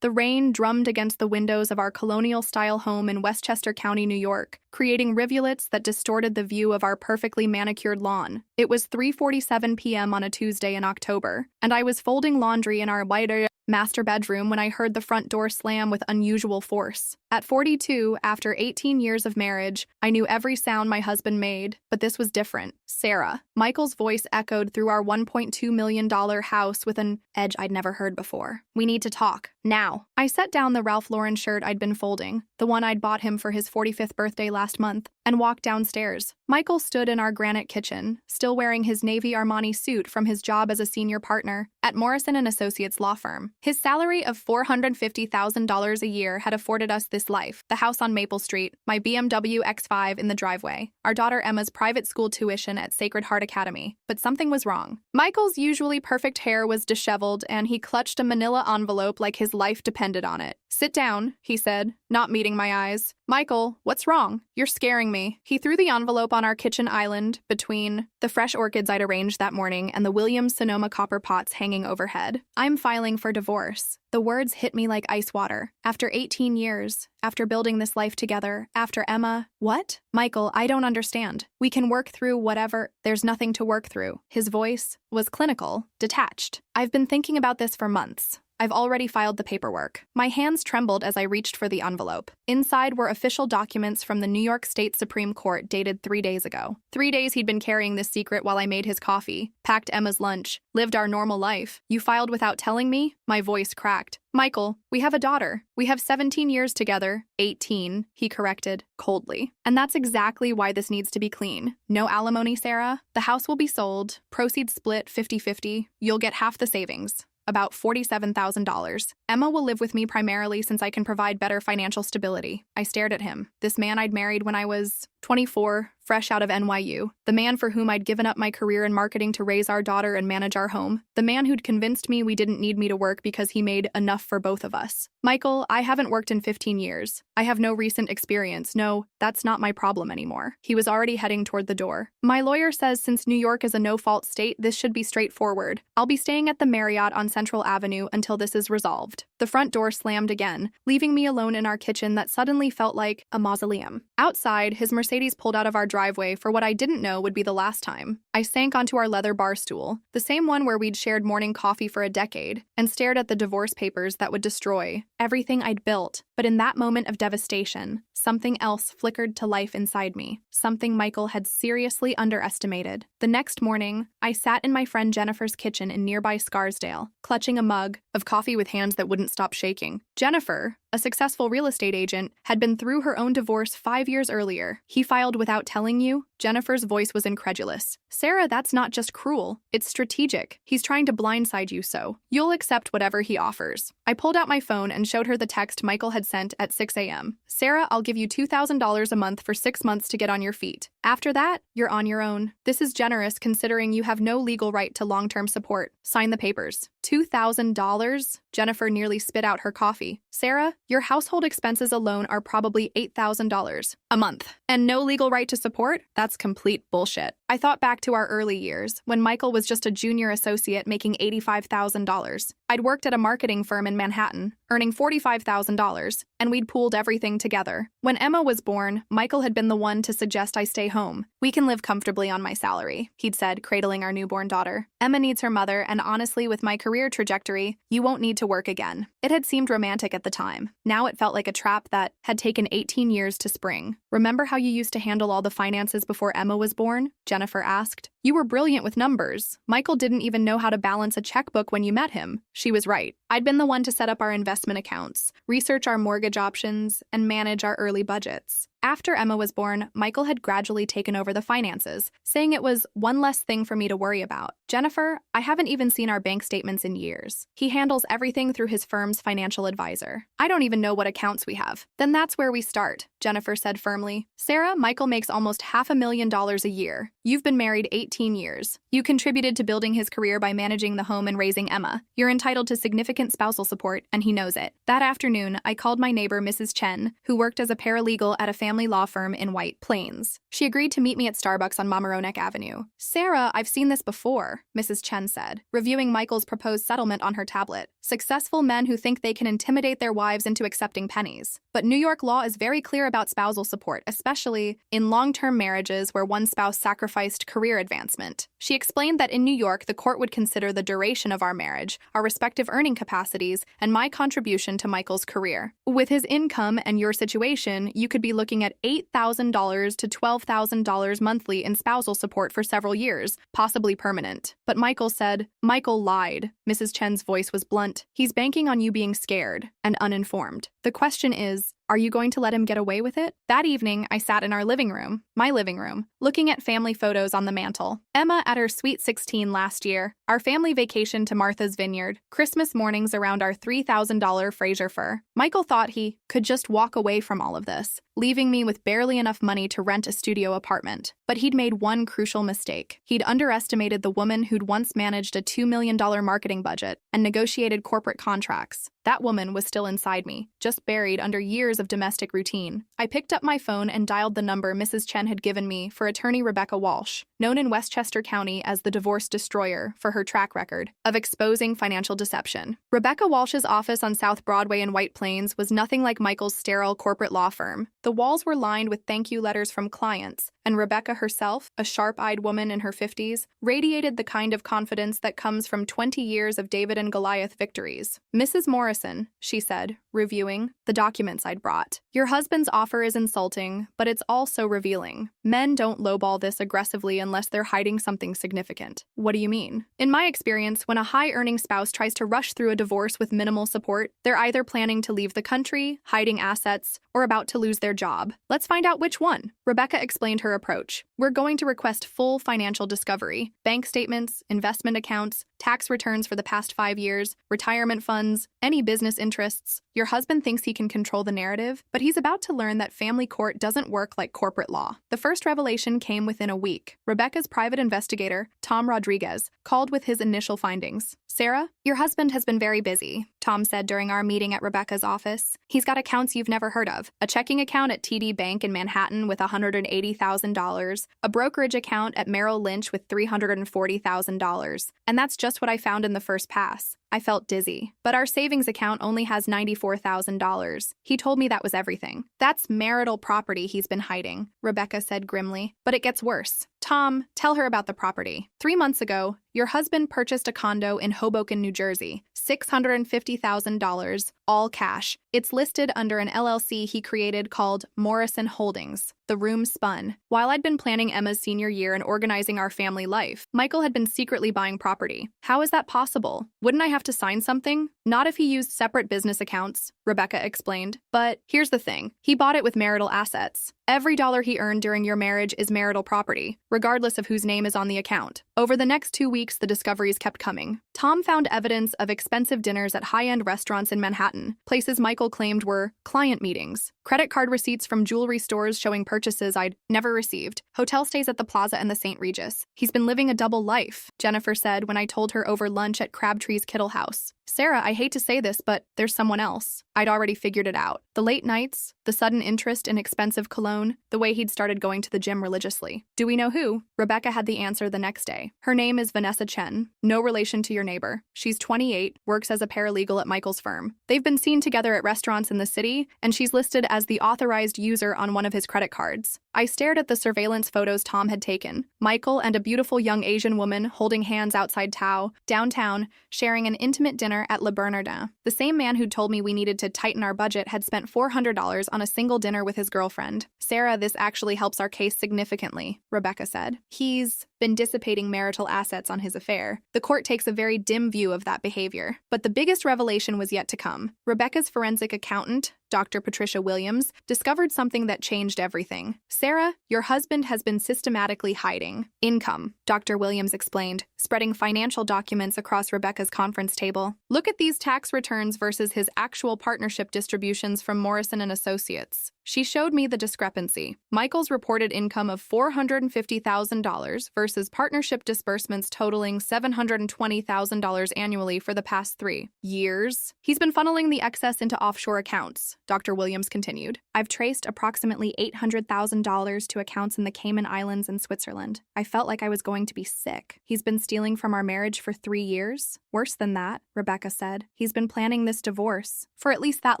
The rain drummed against the windows of our colonial-style home in Westchester County, New York, creating rivulets that distorted the view of our perfectly manicured lawn. It was 3:47 p.m. on a Tuesday in October, and I was folding laundry in our wider master bedroom when I heard the front door slam with unusual force. At 42, after 18 years of marriage, I knew every sound my husband made, but this was different. Sarah. Michael's voice echoed through our $1.2 million house with an edge I'd never heard before. "We need to talk. Now." I set down the Ralph Lauren shirt I'd been folding, the one I'd bought him for his 45th birthday last month, and walked downstairs. Michael stood in our granite kitchen, still wearing his navy Armani suit from his job as a senior partner at Morrison & Associates law firm. His salary of $450,000 a year had afforded us this life: the house on Maple Street, my BMW X5 in the driveway, our daughter Emma's private school tuition at Sacred Heart Academy. But something was wrong. Michael's usually perfect hair was disheveled, and he clutched a manila envelope like his life depended on it. "Sit down," he said, not meeting my eyes. "Michael, what's wrong? You're scaring me." He threw the envelope on our kitchen island between the fresh orchids I'd arranged that morning and the Williams-Sonoma copper pots hanging overhead. "I'm filing for divorce." The words hit me like ice water. After 18 years, after building this life together, after Emma. "What?" "Michael, I don't understand. We can work through whatever." "There's nothing to work through." His voice was clinical, detached. "I've been thinking about this for months. I've already filed the paperwork." My hands trembled as I reached for the envelope. Inside were official documents from the New York State Supreme Court dated 3 days ago. 3 days he'd been carrying this secret while I made his coffee, packed Emma's lunch, lived our normal life. "You filed without telling me?" My voice cracked. "Michael, we have a daughter. We have 17 years together." 18, he corrected, coldly. "And that's exactly why this needs to be clean. No alimony, Sarah. The house will be sold, proceeds split 50-50. You'll get half the savings, about $47,000. Emma will live with me primarily since I can provide better financial stability." I stared at him. This man I'd married when I was 24, fresh out of NYU. The man for whom I'd given up my career in marketing to raise our daughter and manage our home. The man who'd convinced me we didn't need me to work because he made enough for both of us. "Michael, I haven't worked in 15 years. I have no recent experience. No, that's not my problem anymore." He was already heading toward the door. "My lawyer says since New York is a no-fault state, this should be straightforward. I'll be staying at the Marriott on Central Avenue until this is resolved." The front door slammed again, leaving me alone in our kitchen that suddenly felt like a mausoleum. Outside, his Mercedes pulled out of our driveway for what I didn't know would be the last time. I sank onto our leather bar stool, the same one where we'd shared morning coffee for a decade, and stared at the divorce papers that would destroy everything I'd built. But in that moment of devastation, something else flickered to life inside me, something Michael had seriously underestimated. The next morning, I sat in my friend Jennifer's kitchen in nearby Scarsdale, clutching a mug of coffee with hands that wouldn't stop shaking. Jennifer, a successful real estate agent, had been through her own divorce 5 years earlier. "He filed without telling you?" Jennifer's voice was incredulous. "Sarah, that's not just cruel. It's strategic. He's trying to blindside you so you'll accept whatever he offers." I pulled out my phone and showed her the text Michael had sent at 6 a.m. "Sarah, I'll give you $2,000 a month for 6 months to get on your feet. After that, you're on your own. This is generous considering you have no legal right to long-term support. Sign the papers." $2,000? Jennifer nearly spit out her coffee. "Sarah, your household expenses alone are probably $8,000 a month. And no legal right to support? That's complete bullshit." I thought back to our early years, when Michael was just a junior associate making $85,000. I'd worked at a marketing firm in Manhattan, earning $45,000, and we'd pooled everything together. When Emma was born, Michael had been the one to suggest I stay home. "We can live comfortably on my salary," he'd said, cradling our newborn daughter. "Emma needs her mother, and honestly, with my career trajectory, you won't need to work again." It had seemed romantic at the time. Now it felt like a trap that had taken 18 years to spring. "Remember how you used to handle all the finances before Emma was born?" Jennifer asked. "You were brilliant with numbers. Michael didn't even know how to balance a checkbook when you met him." She was right. I'd been the one to set up our investment accounts, research our mortgage options, and manage our early budgets. After Emma was born, Michael had gradually taken over the finances, saying it was one less thing for me to worry about. "Jennifer, I haven't even seen our bank statements in years. He handles everything through his firm's financial advisor. I don't even know what accounts we have." "Then that's where we start," Jennifer said firmly. "Sarah, Michael makes almost $500,000 a year. You've been married 18 15 years. You contributed to building his career by managing the home and raising Emma. You're entitled to significant spousal support, and he knows it. That afternoon, I called my neighbor, Mrs. Chen, who worked as a paralegal at a family law firm in White Plains. She agreed to meet me at Starbucks on Mamaroneck Avenue. "Sarah, I've seen this before," Mrs. Chen said, reviewing Michael's proposed settlement on her tablet. "Successful men who think they can intimidate their wives into accepting pennies. But New York law is very clear about spousal support, especially in long-term marriages where one spouse sacrificed career advancement." She explained that in New York, the court would consider the duration of our marriage, our respective earning capacities, and my contribution to Michael's career. With his income and your situation, you could be looking at $8,000 to $12,000 monthly in spousal support for several years, possibly permanent. But Michael said, "Michael lied." Mrs. Chen's voice was blunt. "He's banking on you being scared and uninformed. The question is, are you going to let him get away with it?" That evening, I sat in our living room, my living room, looking at family photos on the mantel. Emma at her sweet 16 last year, our family vacation to Martha's Vineyard, Christmas mornings around our $3,000 Fraser fir. Michael thought he could just walk away from all of this, leaving me with barely enough money to rent a studio apartment. But he'd made one crucial mistake. He'd underestimated the woman who'd once managed a $2 million marketing budget and negotiated corporate contracts. That woman was still inside me, just buried under years of domestic routine. I picked up my phone and dialed the number Mrs. Chen had given me for attorney Rebecca Walsh, known in Westchester County as the Divorce Destroyer for her track record of exposing financial deception. Rebecca Walsh's office on South Broadway in White Plains was nothing like Michael's sterile corporate law firm. The walls were lined with thank you letters from clients, and Rebecca herself, a sharp-eyed woman in her 50s, radiated the kind of confidence that comes from 20 years of David and Goliath victories. "Mrs. Morrison," she said, reviewing the documents I'd brought. "Your husband's offer is insulting, but it's also revealing. Men don't lowball this aggressively unless they're hiding something significant." "What do you mean?" "In my experience, when a high-earning spouse tries to rush through a divorce with minimal support, they're either planning to leave the country, hiding assets, or about to lose their job. Let's find out which one." Rebecca explained her approach. "We're going to request full financial discovery, bank statements, investment accounts, tax returns for the past 5 years, retirement funds, any business interests. Your husband thinks he can control the narrative, but he's about to learn that family court doesn't work like corporate law." The first revelation came within a week. Rebecca's private investigator, Tom Rodriguez, called with his initial findings. "Sarah, your husband has been very busy," Tom said during our meeting at Rebecca's office. "He's got accounts you've never heard of. A checking account at TD Bank in Manhattan with $180,000, a brokerage account at Merrill Lynch with $340,000. And that's just what I found in the first pass. I felt dizzy. But our savings account only has $94,000. He told me that was everything. That's marital property he's been hiding," Rebecca said grimly. "But it gets worse. Tom, tell her about the property. 3 months ago, your husband purchased a condo in Hoboken, New Jersey, $650,000, all cash. It's listed under an LLC he created called Morrison Holdings. The room spun. While I'd been planning Emma's senior year and organizing our family life, Michael had been secretly buying property. How is that possible? Wouldn't I have to sign something? Not if he used separate business accounts, Rebecca explained. But here's the thing. He bought it with marital assets. Every dollar he earned during your marriage is marital property, regardless of whose name is on the account. Over the next 2 weeks, the discoveries kept coming. Tom found evidence of expensive dinners at high-end restaurants in Manhattan, places Michael claimed were client meetings, credit card receipts from jewelry stores showing purchases I'd never received, hotel stays at the Plaza and the St. Regis. "He's been living a double life," Jennifer said when I told her over lunch at Crabtree's Kittle House. "Sarah, I hate to say this, but there's someone else." I'd already figured it out. The late nights, the sudden interest in expensive cologne, the way he'd started going to the gym religiously. "Do we know who?" Rebecca had the answer the next day. "Her name is Vanessa Chen, no relation to your neighbor. She's 28, works as a paralegal at Michael's firm. They've been seen together at restaurants in the city, and she's listed as the authorized user on one of his credit cards." I stared at the surveillance photos Tom had taken. Michael and a beautiful young Asian woman holding hands outside Tao, downtown, sharing an intimate dinner at Le Bernardin. The same man who'd told me we needed to tighten our budget had spent $400 on a single dinner with his girlfriend. "Sarah, this actually helps our case significantly," Rebecca said. "He's been dissipating marital assets on his affair. The court takes a very dim view of that behavior." But the biggest revelation was yet to come. Rebecca's forensic accountant, Dr. Patricia Williams, discovered something that changed everything. "Sarah, your husband has been systematically hiding income," Dr. Williams explained, spreading financial documents across Rebecca's conference table. "Look at these tax returns versus his actual partnership distributions from Morrison and Associates." She showed me the discrepancy. Michael's reported income of $450,000 versus partnership disbursements totaling $720,000 annually for the past 3 years. He's been funneling the excess into offshore accounts, Dr. Williams continued. I've traced approximately $800,000 to accounts in the Cayman Islands and Switzerland. I felt like I was going to be sick. He's been stealing from our marriage for 3 years? Worse than that, Rebecca said. He's been planning this divorce for at least that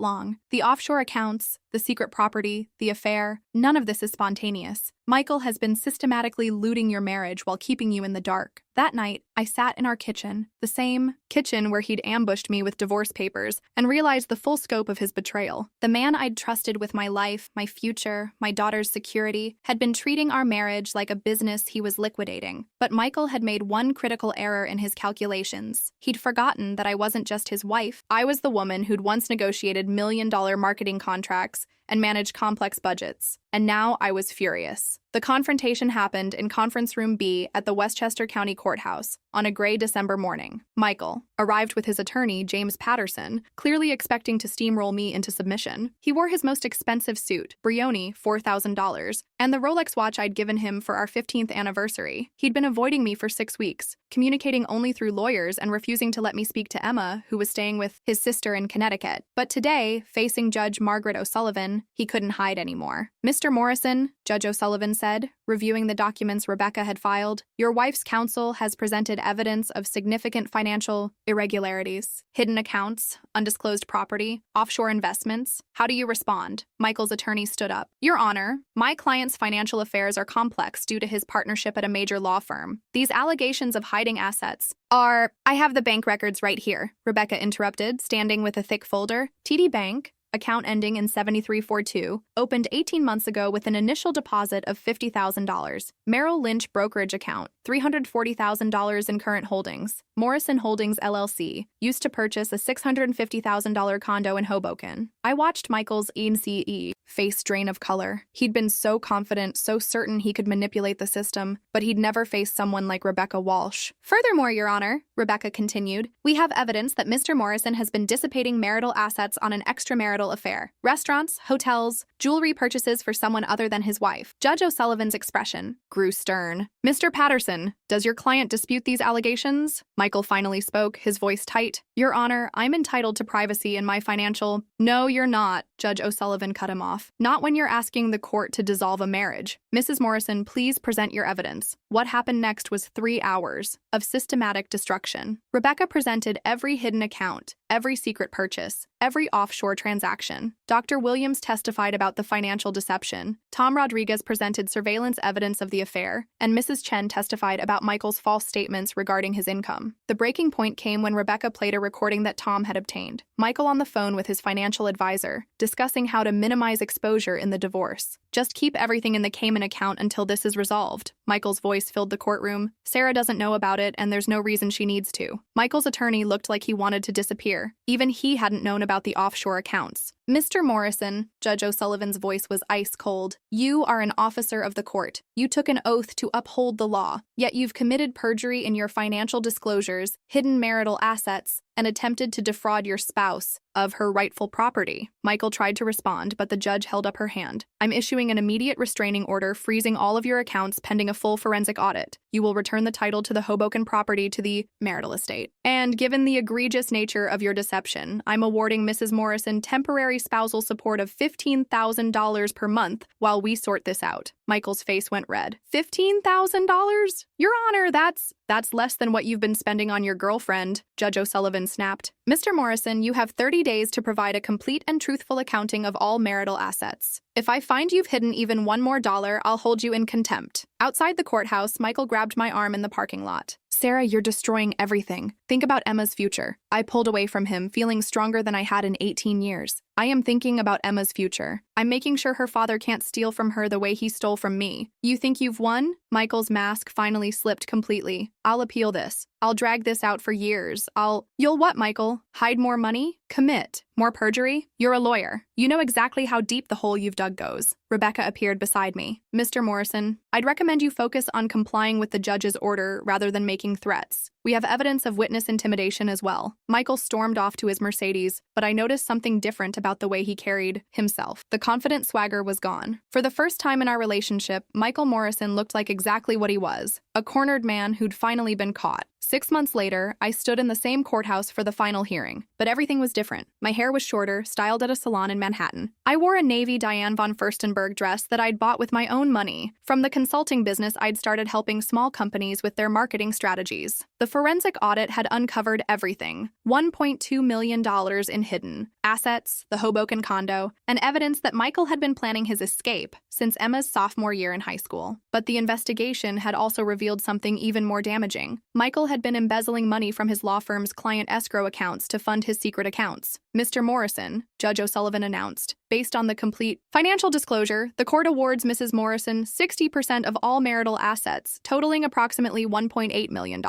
long. The offshore accounts, the secret property, the affair, none of this is spontaneous. Michael has been systematically looting your marriage while keeping you in the dark. That night, I sat in our kitchen, the same kitchen where he'd ambushed me with divorce papers, and realized the full scope of his betrayal. The man I'd trusted with my life, my future, my daughter's security, had been treating our marriage like a business he was liquidating. But Michael had made one critical error in his calculations. He'd forgotten that I wasn't just his wife. I was the woman who'd once negotiated million-dollar marketing contracts and managed complex budgets. And now I was furious. The confrontation happened in Conference Room B at the Westchester County Courthouse on a gray December morning. Michael arrived with his attorney, James Patterson, clearly expecting to steamroll me into submission. He wore his most expensive suit, Brioni, $4,000, and the Rolex watch I'd given him for our 15th anniversary. He'd been avoiding me for 6 weeks, communicating only through lawyers and refusing to let me speak to Emma, who was staying with his sister in Connecticut. But today, facing Judge Margaret O'Sullivan, he couldn't hide anymore. Mr. Morrison, Judge O'Sullivan said, reviewing the documents Rebecca had filed, your wife's counsel has presented evidence of significant financial irregularities, hidden accounts, undisclosed property, offshore investments. How do you respond? Michael's attorney stood up. Your Honor, my client's financial affairs are complex due to his partnership at a major law firm. These allegations of hiding assets are... I have the bank records right here, Rebecca interrupted, standing with a thick folder. TD Bank, account ending in 7342, opened 18 months ago with an initial deposit of $50,000. Merrill Lynch brokerage account, $340,000 in current holdings. Morrison Holdings LLC, used to purchase a $650,000 condo in Hoboken. I watched Michael's ENCE face drain of color. He'd been so confident, so certain he could manipulate the system, but he'd never faced someone like Rebecca Walsh. Furthermore, Your Honor, Rebecca continued, we have evidence that Mr. Morrison has been dissipating marital assets on an extramarital affair. Restaurants, hotels, jewelry purchases for someone other than his wife. Judge O'Sullivan's expression grew stern. Mr. Patterson, does your client dispute these allegations? Michael finally spoke, his voice tight. Your Honor, I'm entitled to privacy in my financial... No, you're not, Judge O'Sullivan cut him off. Not when you're asking the court to dissolve a marriage. Mrs. Morrison, please present your evidence. What happened next was 3 hours of systematic destruction. Rebecca presented every hidden account, every secret purchase, every offshore transaction. Dr. Williams testified about the financial deception. Tom Rodriguez presented surveillance evidence of the affair, and Mrs. Chen testified about Michael's false statements regarding his income. The breaking point came when Rebecca played a recording that Tom had obtained. Michael on the phone with his financial advisor, discussing how to minimize exposure in the divorce. Just keep everything in the Cayman account until this is resolved. Michael's voice filled the courtroom. Sarah doesn't know about it, and there's no reason she needs to. Michael's attorney looked like he wanted to disappear. Even he hadn't known about the offshore accounts. Mr. Morrison, Judge O'Sullivan's voice was ice cold. You are an officer of the court. You took an oath to uphold the law, yet you've committed perjury in your financial disclosures, hidden marital assets, and attempted to defraud your spouse of her rightful property. Michael tried to respond, but the judge held up her hand. I'm issuing an immediate restraining order freezing all of your accounts pending a full forensic audit. You will return the title to the Hoboken property to the marital estate. And given the egregious nature of your deception, I'm awarding Mrs. Morrison temporary spousal support of $15,000 per month while we sort this out. Michael's face went red. $15,000? Your Honor, that's less than what you've been spending on your girlfriend, Judge O'Sullivan snapped. Mr. Morrison, you have 30 days to provide a complete and truthful accounting of all marital assets. If I find you've hidden even one more dollar, I'll hold you in contempt. Outside the courthouse, Michael grabbed my arm in the parking lot. Sarah, you're destroying everything. Think about Emma's future. I pulled away from him, feeling stronger than I had in 18 years. I am thinking about Emma's future. I'm making sure her father can't steal from her the way he stole from me. You think you've won? Michael's mask finally slipped completely. I'll appeal this. I'll drag this out for years. You'll what, Michael? Hide more money? Commit. More perjury? You're a lawyer. You know exactly how deep the hole you've dug goes. Rebecca appeared beside me. Mr. Morrison, I'd recommend you focus on complying with the judge's order rather than making threats. We have evidence of witness intimidation as well. Michael stormed off to his Mercedes, but I noticed something different about the way he carried himself. The confident swagger was gone. For the first time in our relationship, Michael Morrison looked like exactly what he was, a cornered man who'd finally been caught. 6 months later, I stood in the same courthouse for the final hearing, but everything was different. My hair was shorter, styled at a salon in Manhattan. I wore a navy Diane von Furstenberg dress that I'd bought with my own money. From the consulting business, I'd started helping small companies with their marketing strategies. The forensic audit had uncovered everything: $1.2 million in hidden assets, the Hoboken condo, and evidence that Michael had been planning his escape since Emma's sophomore year in high school. But the investigation had also revealed something even more damaging. Michael had been embezzling money from his law firm's client escrow accounts to fund his secret accounts. Mr. Morrison, Judge O'Sullivan announced, based on the complete financial disclosure, the court awards Mrs. Morrison 60% of all marital assets, totaling approximately $1.8 million.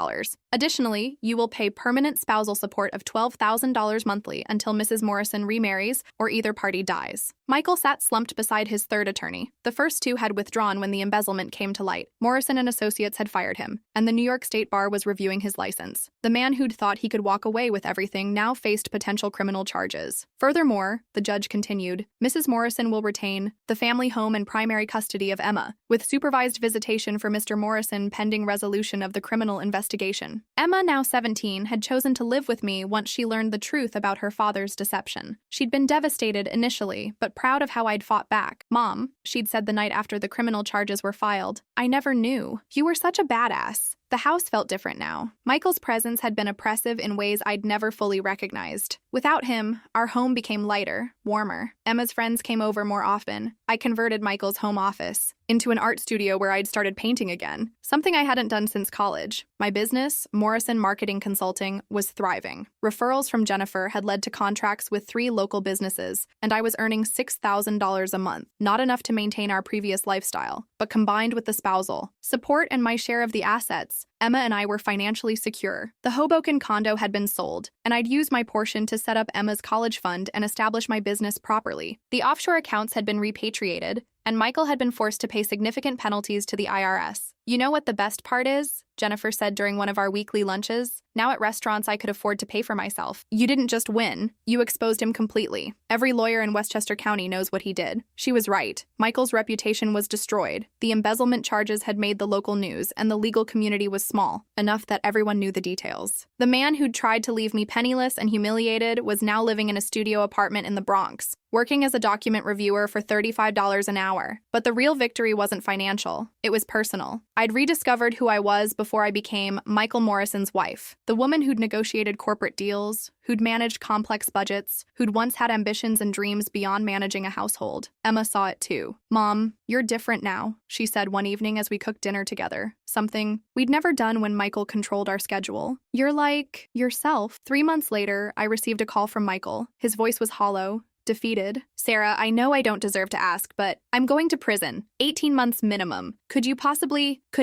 Additionally, you will pay permanent spousal support of $12,000 monthly until Mrs. Morrison remarries or either party dies. Michael sat slumped beside his third attorney. The first two had withdrawn when the embezzlement came to light. Morrison and Associates had fired him, and the New York State Bar was reviewing his license. The man who'd thought he could walk away with everything now faced potential criminal charges. Furthermore, the judge continued, Mrs. Morrison will retain the family home and primary custody of Emma, with supervised visitation for Mr. Morrison pending resolution of the criminal investigation. Emma, now 17, had chosen to live with me once she learned the truth about her father's deception. She'd been devastated initially, but proud of how I'd fought back. Mom, she'd said the night after the criminal charges were filed, I never knew. You were such a badass. The house felt different now. Michael's presence had been oppressive in ways I'd never fully recognized. Without him, our home became lighter, warmer. Emma's friends came over more often. I converted Michael's home office into an art studio where I'd started painting again, something I hadn't done since college. My business, Morrison Marketing Consulting, was thriving. Referrals from Jennifer had led to contracts with 3 local businesses, and I was earning $6,000 a month, not enough to maintain our previous lifestyle, but combined with the spousal support and my share of the assets, Emma and I were financially secure. The Hoboken condo had been sold, and I'd used my portion to set up Emma's college fund and establish my business properly. The offshore accounts had been repatriated, and Michael had been forced to pay significant penalties to the IRS. You know what the best part is? Jennifer said during one of our weekly lunches. Now at restaurants I could afford to pay for myself. You didn't just win, you exposed him completely. Every lawyer in Westchester County knows what he did. She was right. Michael's reputation was destroyed. The embezzlement charges had made the local news, and the legal community was small, enough that everyone knew the details. The man who'd tried to leave me penniless and humiliated was now living in a studio apartment in the Bronx, working as a document reviewer for $35 an hour. But the real victory wasn't financial. It was personal. I'd rediscovered who I was before I became Michael Morrison's wife. The woman who'd negotiated corporate deals, who'd managed complex budgets, who'd once had ambitions and dreams beyond managing a household. Emma saw it too. Mom, you're different now, she said one evening as we cooked dinner together. Something we'd never done when Michael controlled our schedule. You're like yourself. 3 months later, I received a call from Michael. His voice was hollow, defeated. Sarah, I know I don't deserve to ask, but I'm going to prison. 18 months minimum. Could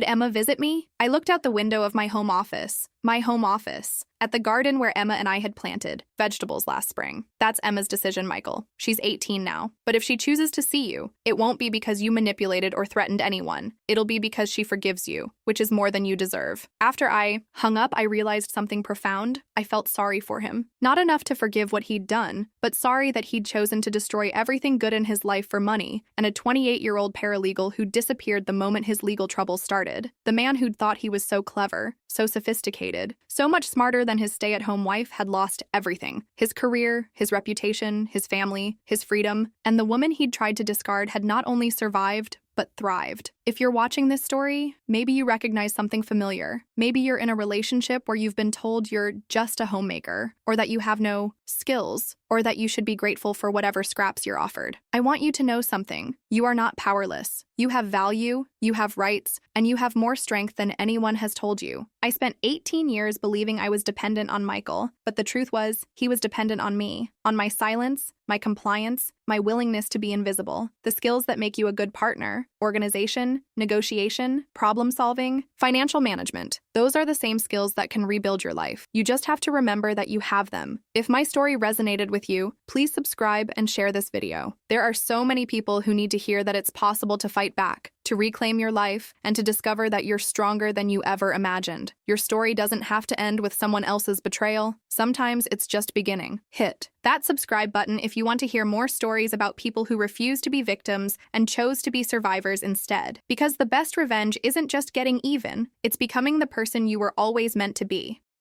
Emma visit me? I looked out the window of my home office, at the garden where Emma and I had planted vegetables last spring. That's Emma's decision, Michael. She's 18 now. But if she chooses to see you, it won't be because you manipulated or threatened anyone. It'll be because she forgives you, which is more than you deserve. After I hung up, I realized something profound. I felt sorry for him. Not enough to forgive what he'd done, but sorry that he'd chosen to destroy everything good in his life for money, and a 28-year-old paralegal who disappeared the moment his legal troubles started. The man who'd thought he was so clever, so sophisticated, so much smarter than his stay-at-home wife had lost everything. His career, his reputation, his family, his freedom, and the woman he'd tried to discard had not only survived, but thrived. If you're watching this story, maybe you recognize something familiar. Maybe you're in a relationship where you've been told you're just a homemaker, or that you have no skills, or that you should be grateful for whatever scraps you're offered. I want you to know something. You are not powerless. You have value, you have rights, and you have more strength than anyone has told you. I spent 18 years believing I was dependent on Michael, but the truth was, he was dependent on me, on my silence, my compliance, my willingness to be invisible, the skills that make you a good partner, organization, communication, negotiation, problem solving, financial management. Those are the same skills that can rebuild your life. You just have to remember that you have them. If my story resonated with you, please subscribe and share this video. There are so many people who need to hear that it's possible to fight back, to reclaim your life, and to discover that you're stronger than you ever imagined. Your story doesn't have to end with someone else's betrayal. Sometimes it's just beginning. Hit that subscribe button if you want to hear more stories about people who refused to be victims and chose to be survivors instead. Because the best revenge isn't just getting even, it's becoming the person you were always meant to be.